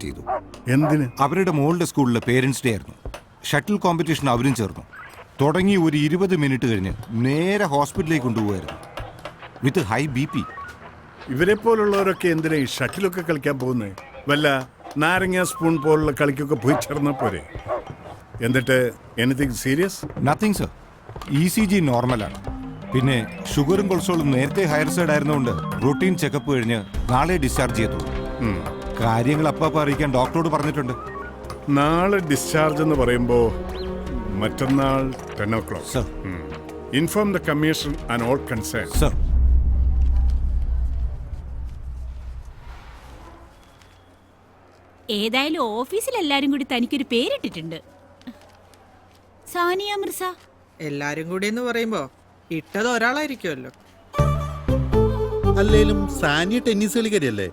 ചെയ്തു. എന്തിന്? അവരുടെ മോളുടെ സ്കൂളിലെ പേരൻസ് ഡേ ആയിരുന്നു. ഷട്ടിൽ കോമ്പറ്റീഷൻ അവരും ചേർന്നു. തുടങ്ങി ഒരു 20 മിനിറ്റ് കഴിഞ്ഞ് നേരെ ഹോസ്പിറ്റലിലേക്ക് കൊണ്ടുപോകായിരുന്നു വിത്ത് ഹൈ BP. ഇവരെ പോലുള്ളവരൊക്കെ എന്തിനാ ഈ ഷട്ടിലൊക്കെ കളിക്കാൻ പോകുന്നത്? വല്ല നാരങ്ങ സ്പൂൺ പോലുള്ള കളിക്കൊക്കെ പോയി ചേർന്നാ പോരെ. എന്നിട്ട് anything serious? Nothing sir. ECG നോർമലാണ്. പിന്നെ ഷുഗറും കൊളസ്ട്രോളും നേരത്തെ ഹയർ സൈഡ് ആയിരുന്നുകൊണ്ട് റൂട്ടീൻ ചെക്കപ്പ് കഴിഞ്ഞ് നാളെ ഡിസ്ചാർജ് ചെയ്തു. കാര്യങ്ങൾ അപ്പം അറിയിക്കാൻ ഡോക്ടറോട് പറഞ്ഞിട്ടുണ്ട്. നാളെ ഡിസ്ചാർജ് എന്ന് പറയുമ്പോൾ മറ്റന്നാൾ 10 o'clock. Sir. Inform the commission and all concern. Sir. ഏതായാലും ഓഫീസിൽ എല്ലാരും കൂടി തനിക്കൊരു പേരിട്ടിട്ടുണ്ട്, സാനിയ മിർസ. എല്ലാരും കൂടി എന്ന് പറയുമ്പോ ഇട്ടത് ഒരാളായിരിക്കുമല്ലോ. അല്ലേലും സാനിയ ടെന്നീസ് കളിക്കാരിയല്ലേ,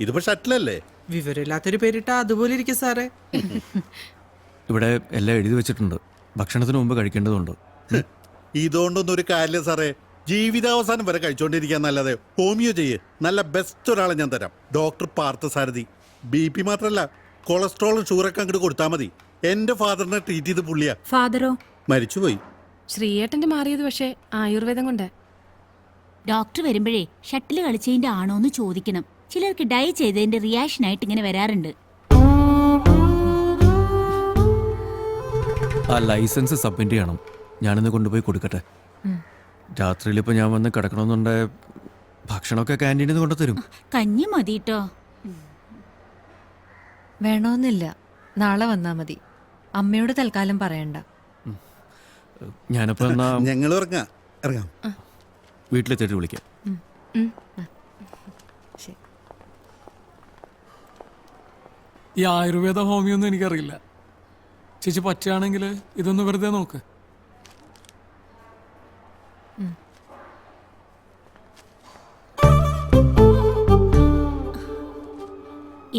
ഇതിപ്പോ ഷട്ടിലല്ലേ? വിവരമില്ലാത്തൊരു പേരിട്ടാ അതുപോലെ ഇരിക്കും സാറേ. ഇവിടെ എല്ലാം എഴുതി വെച്ചിട്ടുണ്ട്. ഭക്ഷണത്തിന് മുമ്പ് കഴിക്കേണ്ടതുണ്ട്. ഇതുകൊണ്ടൊന്നും ഒരു കാര്യമില്ല സാറേ. ജീവിതാവസാനം വരെ കഴിച്ചോണ്ടിരിക്കാൻ നല്ലതേ ഹോമിയോ ചെയ്യ്. നല്ല ബെസ്റ്റ് ഒരാളെ ഞാൻ തരാം, ഡോക്ടർ പാർത്ഥസാരഥി. BP മാത്രല്ല, കൊളസ്ട്രോളും ഷുഗറൊക്കെ അങ്ങോട്ട് കൊടുത്താൽ മതി. എന്റെ ഫാദറിനെ ട്രീറ്റ് ചെയ്ത് പുള്ളിയാ. ഫാദറോ? മരിച്ചുപോയി. ശ്രീയേട്ടന്റെ മാറിയത് പക്ഷേ ആയുർവേദം കൊണ്ട്. ഡോക്ടർ വരുമ്പോഴേ ഷട്ടിൽ കളിച്ചതിന്റെ ആണോന്ന് ചോദിക്കണം. ചിലർക്ക് ഡൈ ചെയ്തതിന്റെ റിയാക്ഷൻ ആയിട്ട് ഇങ്ങനെ വരാറുണ്ട്. ആ ലൈസൻസ് സബ്മിറ്റ് ചെയ്യണം. ഞാനിന്ന് കൊണ്ടുപോയി കൊടുക്കട്ടെ. രാത്രിയിൽ ഇപ്പൊ ഞാൻ വന്ന് കിടക്കണമെന്നുണ്ടെ ഭക്ഷണമൊക്കെ ക്യാൻറ്റീനിൽ നിന്ന് കൊണ്ടുതരും. കഞ്ഞി മതിട്ടോ. വേണമെന്നില്ല, നാളെ വന്നാ മതി. അമ്മയോട് തൽക്കാലം പറയണ്ട. ഞാനിപ്പോ എന്നാ ഞങ്ങൾ ഇറങ്ങാം. വീട്ടിലെത്തിയിട്ട് വിളിക്കാം. ഈ ആയുർവേദ ഹോമിയൊന്നും എനിക്കറിയില്ല. ചേച്ചി പറ്റുകയാണെങ്കിൽ ഇതൊന്ന് വെറുതെ നോക്ക്.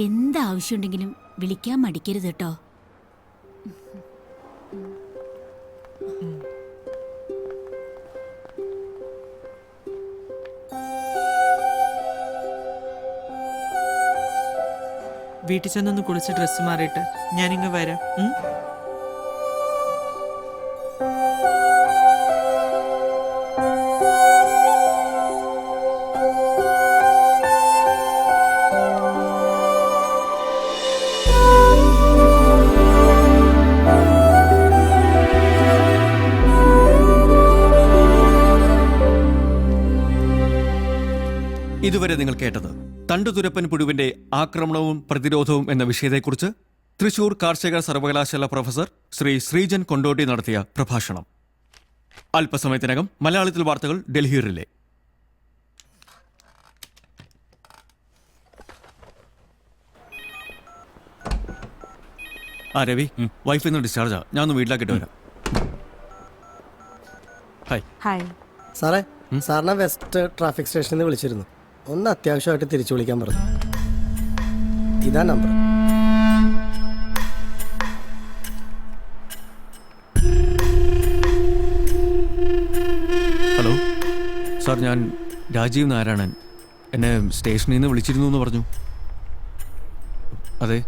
എന്താവശ്യമുണ്ടെങ്കിലും വിളിക്കാൻ മടിക്കരുത് കേട്ടോ. വീട്ടിൽ ചെന്നൊന്ന് കുളിച്ച് ഡ്രസ്സ് മാറിയിട്ട് ഞാനിങ്ങ് വരാം. ഇതുവരെ നിങ്ങൾ കേട്ടത് തണ്ടുതുരപ്പൻ പുഴുവിന്റെ ആക്രമണവും പ്രതിരോധവും എന്ന വിഷയത്തെക്കുറിച്ച് തൃശൂർ കാർഷിക സർവകലാശാല പ്രൊഫസർ ശ്രീ ശ്രീജൻ കൊണ്ടോട്ടി നടത്തിയ പ്രഭാഷണം. അല്പസമയത്തിനകം മലയാളത്തിൽ വാർത്തകൾ ഡൽഹി റിലേ. രവി, വൈഫിൽ നിന്ന് ഡിസ്ചാർജാ. ഞാൻ ഒന്ന് വീട്ടിലാക്കിട്ട് വരാം. ഹായ് സാറേ, സാറിനെ വെസ്റ്റ് ട്രാഫിക് സ്റ്റേഷനിൽ നിന്ന് വിളിച്ചിരുന്നു. ഒന്ന് അത്യാവശ്യമായിട്ട് തിരിച്ചു വിളിക്കാൻ പറഞ്ഞു. ഇതാ നമ്പർ. ഹലോ സാർ, ഞാൻ രാജീവ് നാരായണൻ. എന്നെ സ്റ്റേഷനിൽ നിന്ന് വിളിച്ചിരുന്നു എന്ന് പറഞ്ഞു. അതെ.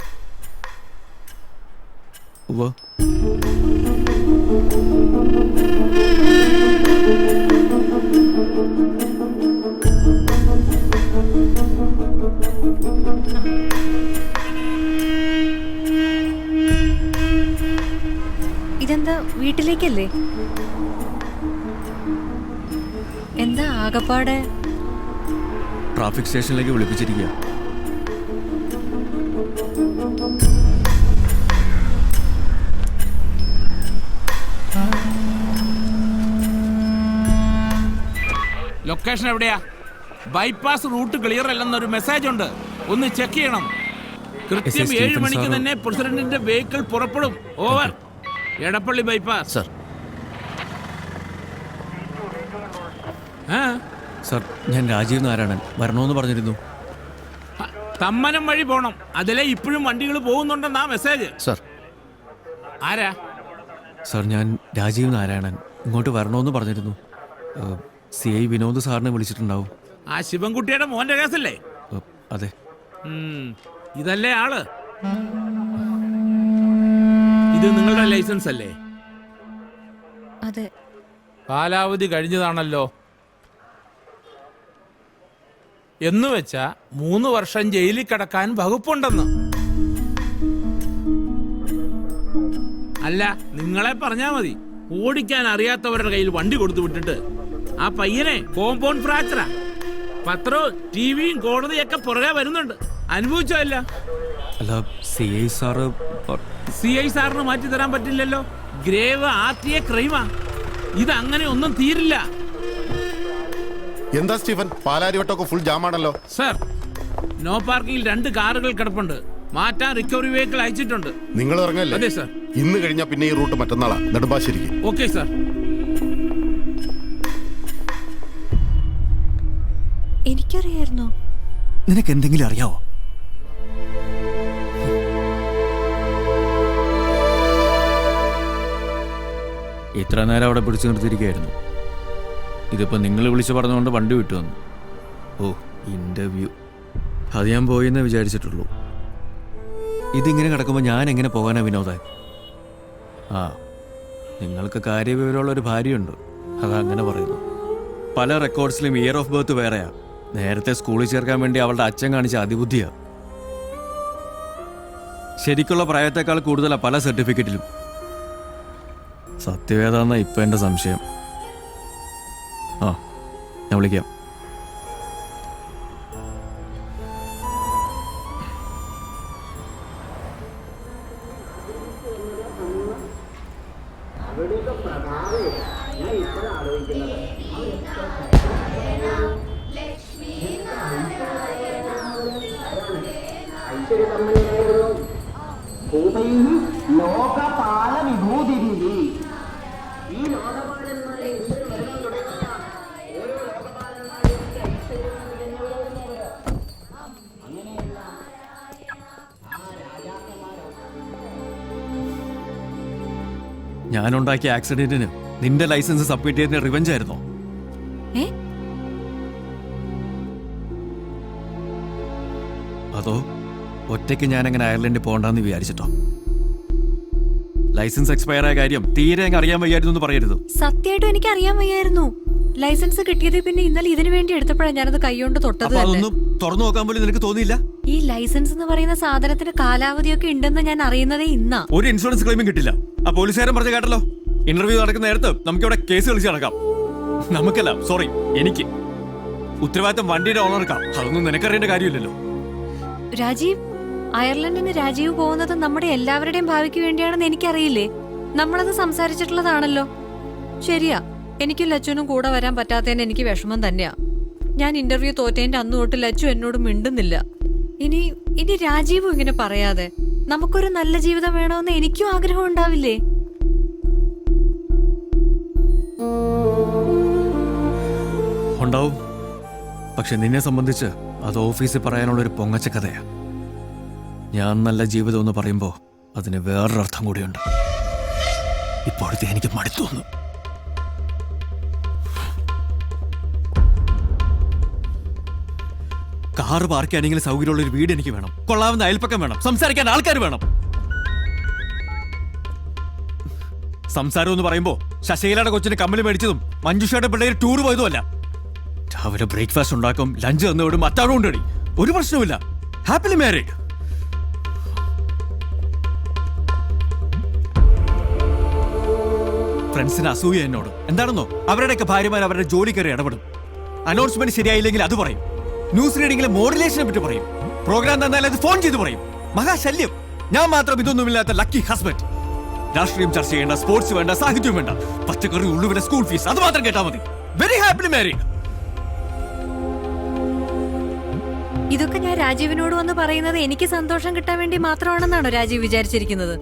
ഉവ്വ്. ഇതെന്താ, വീട്ടിലേക്കല്ലേ? എന്താ ആകപ്പാടെ? ട്രാഫിക് സ്റ്റേഷനിലേക്ക് വിളിപ്പിച്ചിരിക്കുക. ലൊക്കേഷൻ എവിടെയാ? ബൈപ്പാസ് റൂട്ട് ക്ലിയർ അല്ലെന്നൊരു മെസ്സേജ് ഉണ്ട്, ഒന്ന് ചെക്ക് ചെയ്യണം. കൃത്യം 7 മണിക്ക് തന്നെ പ്രസിഡന്റിന്റെ വെഹിക്കിൾ പുറപ്പെടും. Over. Edappally bypass. Sir. Sir, ഞാൻ രാജീവ് നാരായണൻ. വരണമെന്ന് പറഞ്ഞിരുന്നു. തമ്മനം വഴി പോണം. അതിലെ ഇപ്പോഴും വണ്ടികൾ പോകുന്നുണ്ടെന്നാ മെസ്സേജ്. സർ. ആരാ? സർ, ഞാൻ രാജീവ് നാരായണൻ. ഇങ്ങോട്ട് വരണമെന്ന് പറഞ്ഞിരുന്നു. CI വിനോദ് സാറിനെ വിളിച്ചിട്ടുണ്ടാവും. ആ ശിവൻകുട്ടിയുടെ മോന്റെ കേസല്ലേ? അതെ. ഇതല്ലേ ആള്? ഇത് നിങ്ങളുടെ ലൈസൻസ് അല്ലേ? അതെ. കാലാവധി കഴിഞ്ഞതാണല്ലോ. എന്ന് വെച്ചാ 3 വർഷം ജയിലിൽ കിടക്കാൻ വകുപ്പുണ്ടെന്ന്. അല്ല, നിങ്ങളെ പറഞ്ഞാ മതി. ഓടിക്കാൻ അറിയാത്തവരുടെ കയ്യിൽ വണ്ടി കൊടുത്തു വിട്ടിട്ട് ആ പയ്യനെ കോമ്പൗണ്ട് ഫ്രാക്ചറാ. പത്രവും ടിവിയും കോടതിയൊക്കെ പുറകെ വരുന്നുണ്ട്. അനുഭവിച്ചല്ല. അല്ല CI സാറ് CI സാറിന് മാറ്റി തരാൻ പറ്റില്ലല്ലോ. Grave RTA ക്രൈമാ. ഇത് അങ്ങനെ ഒന്നും തീരില്ല. എന്താ സ്റ്റീഫൻ, പാലാരിവട്ടമൊക്കെ ഫുൾ ജാമാണല്ലോ. സർ, നോ പാർക്കിംഗിൽ 2 കാറുകൾ കിടപ്പുണ്ട്. മാറ്റാൻ റിക്കവറി വെഹിക്കിൾ അയച്ചിട്ടുണ്ട്. നിങ്ങൾ ഇറങ്ങല്ലേ? അതെ സർ. ഇന്ന് കഴിഞ്ഞാൽ പിന്നെ ഈ റൂട്ട് മറ്റന്നാളാ, നെടുമ്പാശ്ശേരിക്ക്. Okay sir. എനിക്കറിയായിരുന്നോ? നിനക്ക് എന്തെങ്കിലും അറിയാവോ? ഇത്ര നേരം അവിടെ പിടിച്ചു നിർത്തിയിരിക്കുകയായിരുന്നു. ഇതിപ്പോൾ നിങ്ങൾ വിളിച്ചു പറഞ്ഞുകൊണ്ട് വണ്ടി വിട്ടു വന്നു. ഓ, ഇൻ്റർവ്യൂ. അത് ഞാൻ പോയെന്നേ വിചാരിച്ചിട്ടുള്ളൂ. ഇതിങ്ങനെ കിടക്കുമ്പോൾ ഞാൻ എങ്ങനെ പോകാനാ വിനോദേ? ആ, നിങ്ങൾക്ക് കാര്യവിവരമുള്ളൊരു ഭാര്യയുണ്ട്, അതങ്ങനെ പറയുന്നു. പല റെക്കോർഡ്സിലും ഇയർ ഓഫ് ബർത്ത് വേറെയാ. നേരത്തെ സ്കൂളിൽ ചേർക്കാൻ വേണ്ടി അവളുടെ അച്ഛൻ കാണിച്ച അതിബുദ്ധിയാ. ശരിക്കുള്ള പ്രായത്തേക്കാൾ കൂടുതലാ പല സർട്ടിഫിക്കറ്റിലും. സത്യവേദാന്ന ഇപ്പൊ എന്റെ സംശയം. ആ, ഞാൻ വിളിക്കാം. ഞാനുണ്ടാക്കിയ ആക്സിഡന്റിന് നിന്റെ ലൈസൻസ് സബ്മിറ്റ് ചെയ്തതിന് റിവെഞ്ച് ആയിരുന്നോ? അതോ ഒറ്റയ്ക്ക് ഞാനങ്ങനെ അയർലൻഡിൽ പോകണ്ടെന്ന് വിചാരിച്ചിട്ടോ? ലൈസൻസ് എക്സ്പയർ ആയ കാര്യം തീരെ അറിയാൻ വയ്യായിരുന്നു എന്ന് പറയരുത്. സത്യമായിട്ടും എനിക്ക് അറിയാൻ വയ്യായിരുന്നു. ലൈസൻസ് കിട്ടിയത് പിന്നെ ഇന്നലെ ഇതിനു വേണ്ടി എടുത്തപ്പോഴാണ് ഞാനത് കൈകൊണ്ട് തൊട്ടത്. അതൊന്നും തുറന്നു നോക്കാൻ പോലും നിനക്ക് തോന്നിയില്ല? ഈ ലൈസൻസ് എന്ന് പറയുന്ന സാധനത്തിന് കാലാവധിയൊക്കെ ഉണ്ടെന്ന് ഞാൻ അറിയുന്നതേ ഇന്നാ. ഒരു ഇൻഷുറൻസ് ക്ലെയിമും കിട്ടില്ല. ആ പോലീസുകാരൻ പറഞ്ഞ കേട്ടല്ലോ, ഇന്റർവ്യൂ നടക്കുന്ന നേരത്ത് നമുക്കിവിടെ കേസ് കളിച്ച് നടക്കാം. നമുക്കല്ല, സോറി, എനിക്ക്. ഉത്തരവാദിത്തം വണ്ടിയുടെ ഓണർക്കാം. അതൊന്നും നിനക്കറിയേണ്ട കാര്യമില്ലല്ലോ. രാജീവ്, അയർലൻഡിന് രാജീവ് പോകുന്നത് നമ്മുടെ എല്ലാവരുടെയും ഭാവിക്ക് വേണ്ടിയാണെന്ന് എനിക്കറിയില്ലേ? നമ്മളത് സംസാരിച്ചിട്ടുള്ളതാണല്ലോ. ശരിയാ, എനിക്കും ലച്ചുവിനും കൂടെ വരാൻ പറ്റാത്തതിന് എനിക്ക് വിഷമം തന്നെയാ. ഞാൻ ഇന്റർവ്യൂ തോറ്റേന്റെ അന്ന് തൊട്ട് ലച്ചു എന്നോട് മിണ്ടുന്നില്ല. ഇനി രാജീവും ഇങ്ങനെ പറയാതെ നമുക്കൊരു നല്ല ജീവിതം വേണമെന്ന് എനിക്കും ആഗ്രഹം ഉണ്ടാവില്ലേ? ഉണ്ടാവും. പക്ഷെ നിന്നെ സംബന്ധിച്ച് അത് ഓഫീസിൽ പറയാനുള്ള ഒരു പൊങ്ങച്ച കഥയാ. ഞാൻ നല്ല ജീവിതം എന്ന് പറയുമ്പോ അതിന് വേറൊരർത്ഥം കൂടിയുണ്ട്. ഇപ്പോഴത്തെ എനിക്ക് മടുത്തോന്നു. കാറ് പാർക്ക് ചെയ്യാനെങ്കിലും സൗകര്യമുള്ള ഒരു വീട് എനിക്ക് വേണം. കൊള്ളാവുന്ന അയൽപ്പക്കം വേണം. സംസാരിക്കാൻ ആൾക്കാർ വേണം. സംസാരം എന്ന് പറയുമ്പോ ശശീലയുടെ കൊച്ചിന് കമ്മല് മേടിച്ചതും മഞ്ജുഷയുടെ പിള്ളേർ ടൂർ പോയതും അല്ല. രാവിലെ ബ്രേക്ക്ഫാസ്റ്റ് ഉണ്ടാക്കും, ലഞ്ച് തന്നോടും അത്താഴം കൊണ്ടടി. ഒരു പ്രശ്നവുമില്ല. Happily married. ഫ്രണ്ട്സിന് അസൂയ എന്നോട്. എന്താണെന്നോ, അവരുടെയൊക്കെ ഭാര്യമാർ അവരുടെ ജോലി കയറി ഇടപെടും. അനൗൺസ്മെന്റ് ശരിയായില്ലെങ്കിൽ അത് പറയും. ന്യൂസ് റീഡിംഗിലെ മോഡുലേഷനെ പറ്റി പറയും. പ്രോഗ്രാം തന്നാൽ അത് ഫോൺ ചെയ്ത് പറയും. മഹാശല്യം. ഞാൻ മാത്രം ഇതൊന്നുമില്ലാത്ത ലക്കി ഹസ്ബൻഡ്. രാഷ്ട്രീയം ചർച്ച ചെയ്യേണ്ട, സ്പോർട്സ് വേണ്ട, സാഹിത്യം വേണ്ട, പച്ചക്കറി, ഉള്ളുവില, സ്കൂൾ ഫീസ് അത് മാത്രം കേട്ടാൽ മതി. Very happily married. ഇതൊക്കെ ഞാൻ രാജീവിനോട് വന്ന് പറയുന്നത് എനിക്ക് സന്തോഷം കിട്ടാൻ വേണ്ടി മാത്രമാണെന്നാണോ രാജീവ് വിചാരിച്ചിരിക്കുന്നത്?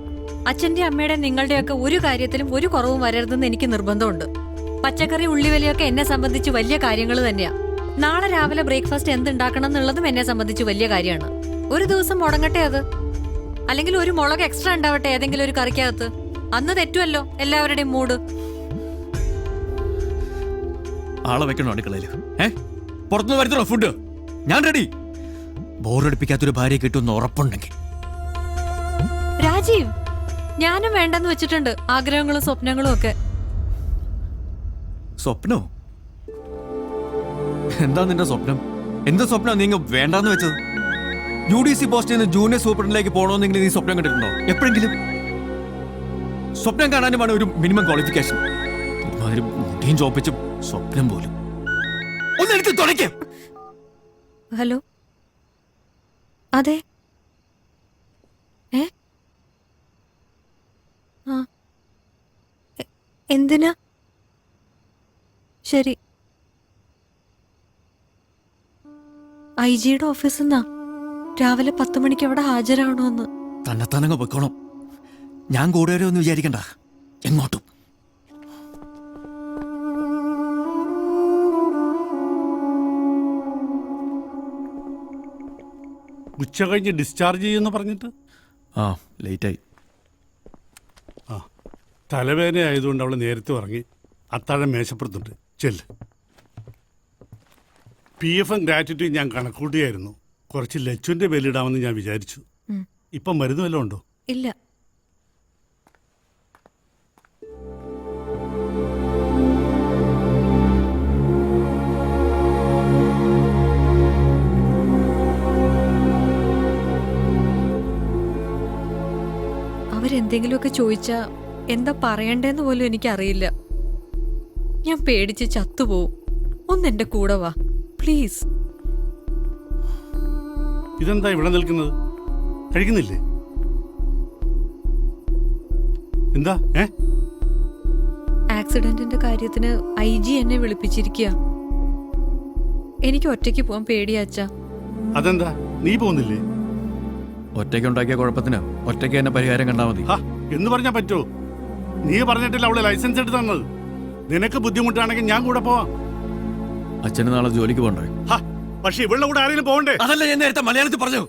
അച്ഛന്റെ അമ്മയുടെ നിങ്ങളുടെയൊക്കെ ഒരു കാര്യത്തിലും ഒരു കുറവും വരരുതെന്ന് എനിക്ക് നിർബന്ധമുണ്ട്. പച്ചക്കറി, ഉള്ളിവിലയൊക്കെ എന്നെ സംബന്ധിച്ച് വലിയ കാര്യങ്ങൾ തന്നെയാ. നാളെ രാവിലെ ബ്രേക്ക്ഫാസ്റ്റ് എന്തുണ്ടാക്കണം എന്നുള്ളതും എന്നെ സംബന്ധിച്ച് വലിയ കാര്യമാണ്. ഒരു ദിവസം മുടങ്ങട്ടെ അത്, അല്ലെങ്കിൽ ഒരു മുളക് എക്സ്ട്രാ ഉണ്ടാവട്ടെ ഏതെങ്കിലും ഒരു കറിക്കകത്ത്. അന്ന് തെറ്റുമല്ലോ എല്ലാവരുടെയും മൂഡ്. ആളെ വെക്കണോ അടുക്കളയിൽ? പുറത്തുനിന്ന് വരുത്തണോ ഫുഡ്? ഞാൻ റെഡി. ബോറടിപ്പിക്കാത്തൊരു ഭാര്യയെ കിട്ടുമെന്ന് ഉറപ്പുണ്ടെങ്കിൽ. രാജീവ്, ഞാനും വേണ്ടെന്ന് വെച്ചിട്ടുണ്ട് ആഗ്രഹങ്ങളും സ്വപ്നങ്ങളും ഒക്കെ. സ്വപ്നോ? എന്താ നിന്റെ സ്വപ്നം? എന്ത് സ്വപ്നം നീ വേണ്ടാന്ന് വെച്ചത്? UDC പോസ്റ്റിൽ നിന്ന് ജൂനിയർ സൂപ്രണ്ടിലേക്ക് പോകണമെന്നെങ്കിലും നീ സ്വപ്നം കണ്ടിട്ടുണ്ടോ എപ്പോഴെങ്കിലും? സ്വപ്നം കാണാനുമാണ് ഒരു മിനിമം ക്വാളിഫിക്കേഷൻ. ഒരുമാതിരി മുടിയും ചോപ്പിച്ചും സ്വപ്നം പോലും. ഒന്നെടുത്ത് തുടയ്ക്കേ. ഹലോ, അതെ. എന്തിനാ? ശരി. IG-യുടെ ഓഫീസിൽ നിന്നാ രാവിലെ 10 മണിക്ക് അവിടെ ഹാജരാവണമെന്ന്. തന്നെത്താനങ്ങ് വെക്കണം. ഞാൻ കൂടെ വരുമെന്ന് വിചാരിക്കണ്ട എങ്ങോട്ടും. ഉച്ച കഴിഞ്ഞ് ഡിസ്ചാർജ് ചെയ്യുമെന്ന് പറഞ്ഞിട്ട് ആ ലേറ്റായി. ആ തലവേദന ആയതുകൊണ്ട് അവൾ നേരത്തെ ഉറങ്ങി. അത്താഴം മേശപ്പുറത്തുണ്ട്, ചെല്ല്. PF ഗ്രാറ്റുവിറ്റി ഞാൻ കണക്കൂട്ടിയായിരുന്നു. കുറച്ച് ലച്ചുവിന്റെ പേരിടാമെന്ന് ഞാൻ വിചാരിച്ചു. ഇപ്പം മരുന്ന് വല്ലതും ഉണ്ടോ? ഇല്ല. അവരെന്തെങ്കിലുമൊക്കെ ചോദിച്ചാ എന്താ പറയണ്ടേന്ന് പോലും എനിക്കറിയില്ല. ഞാൻ പേടിച്ച് ചത്തുപോവും. ഒന്നെന്റെ കൂടെ വാ പ്ലീസ്. ഇതെന്താ ഇവിടെ നിൽക്കുന്നത്? കഴിക്കുന്നില്ലേ? എന്താ? ആക്സിഡന്റിന്റെ കാര്യത്തിന് IG എന്നെ വിളിപ്പിച്ചിരിക്കുക. എനിക്ക് ഒറ്റയ്ക്ക് പോവാൻ പേടിയാച്ചാ. അതെന്താ, നീ പോകുന്നില്ലേ? ഒറ്റയ്ക്ക് ഉണ്ടാക്കിയ കുഴപ്പത്തിന് ഒറ്റയ്ക്ക് തന്നെ പരിഹാരം കണ്ടാൽ മതി. എന്ന് പറഞ്ഞാ പറ്റുമോ? നീ പറഞ്ഞിട്ടില്ല അവള് ലൈസൻസ് എടുത്ത് തന്നത്. നിനക്ക് ബുദ്ധിമുട്ടാണെങ്കിൽ ഞാൻ കൂടെ പോവാം. അച്ഛന് നാളെ ജോലിക്ക് പോകണ്ടേ? പക്ഷെ ഇവളുടെ കൂടെ ആരെങ്കിലും പോകണ്ടേ? അതല്ല ഞാൻ നേരത്തെ മലയാളത്തിൽ പറഞ്ഞു.